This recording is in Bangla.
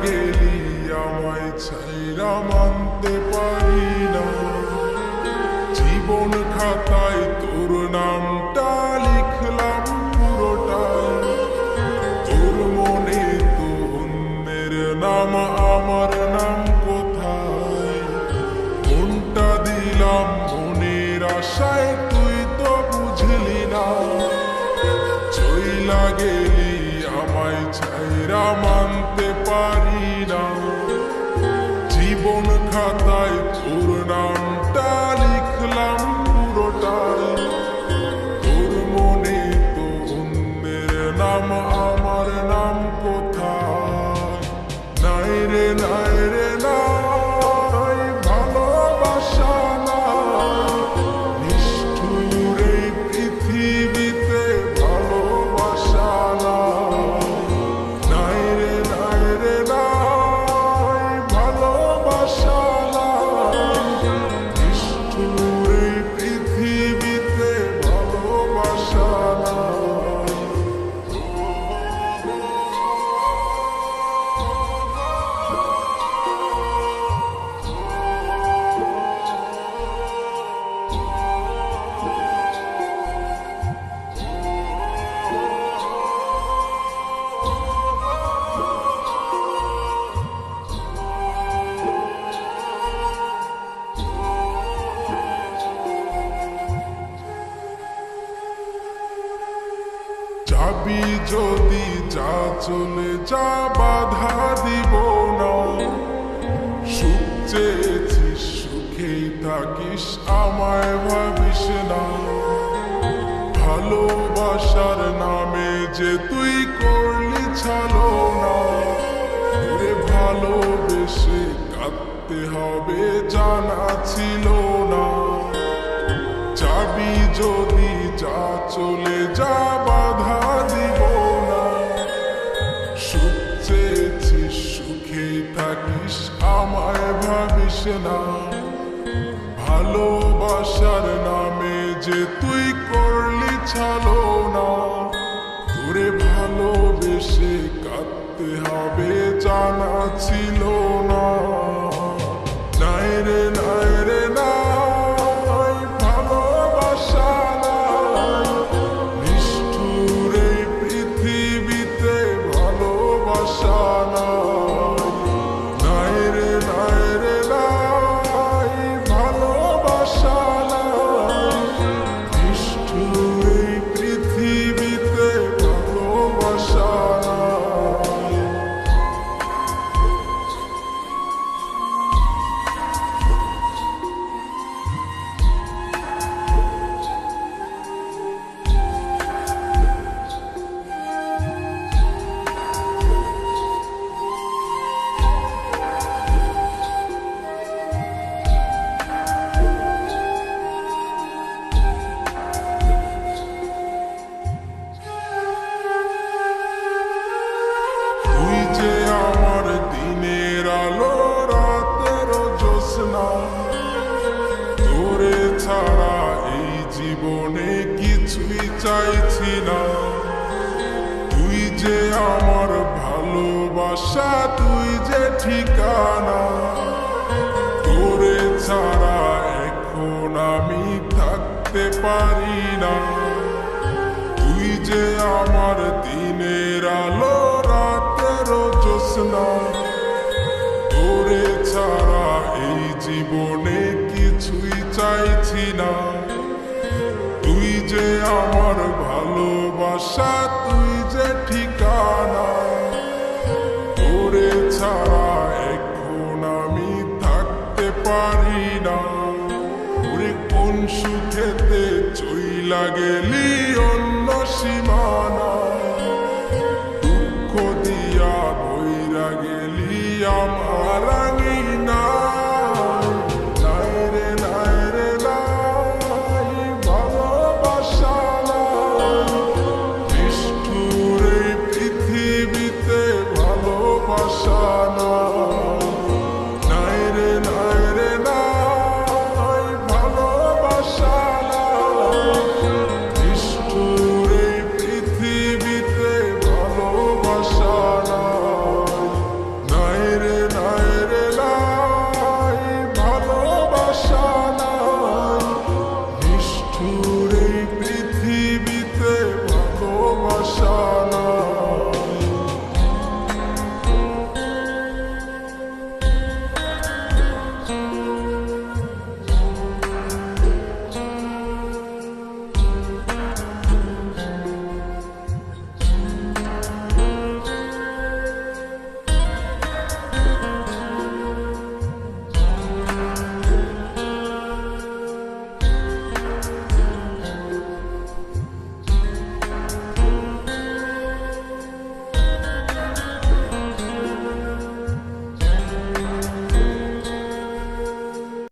গেলি আমায় ছাইরা মানতে পারি না। জীবন খাতায় তোর নামটা লিখলাম পুরোটাই, তোর মনে তো অন্যের নাম, আমার নাম কোথায়? মনটা দিলাম মনের আশায়, তুই তো বুঝলি না। চইলা গেলি আমায় ছাইরা মানতে পারি না। জীবন খাতায় তোর নামটা লিখলাম পুরোটাই, তোর মনে তো অন্যের নাম, আমার নাম কোথায়? নাই রে নাই রে নাই, ভালোবাসা নাই নিষ্ঠুর এই পৃথিবীতে, ভালোবাসা নাই রে নাই রে নাই, ভালোবাসা নাই নিষ্ঠুর এই পৃথিবীতে, ভালোবাসা নাই। যাবি যদি যা, চলে যা, বাধা দিব না। সুখ চেয়েছিস সুখেই থাকিস, আমায় ভাবিস না। ভালোবাসার নামে যে তুই করলি ছলনা, ওরে ভালোবেসে কাঁদতে হবে জানা ছিল না। যাবি যদি যা, চলে যা, বাধা দিব না। সুখ চেয়েছিস সুখেই থাকিস, আমায় ভাবিস না। ভালোবাসার নামে যে তুই করলি ছলনা, তোরে ভালোবেসে কাঁদতে হবে জানা ছিল না। নাই রে নাই রে নাই, ভালোবাসা নাই নিষ্ঠুর এই পৃথিবীতে, ভালোবাসা নাই রে নাই রে নাই, ভালোবাসা নাই নিষ্ঠুর এই পৃথিবীতে, ভালোবাসা নাই। তুই যে আমার দিনের আলো, রাতের জ্যোৎস্না, তোরে ছাড়া এই জীবনে কিছুই চাইছি না। তুই যে আমার ভালোবাসা, তুই যে ঠিকানা, তোরে ছাড়া এখন আমি থাকতে পারি না। তুই যে আমার দিনের আলো, রাতের জ্যোৎস্না, তোরে ছাড়া এই জীবনে কিছুই চাইছি না। তুই যে আমার ভালোবাসা, তুই যে ঠিকানা, তোরে ছাড়া এখন আমি থাকতে পারি না। ওরে কোন সুখেতে চইলা গেলি অন্য সীমানা, দুঃখ দিয়া বইরা গেলি আমার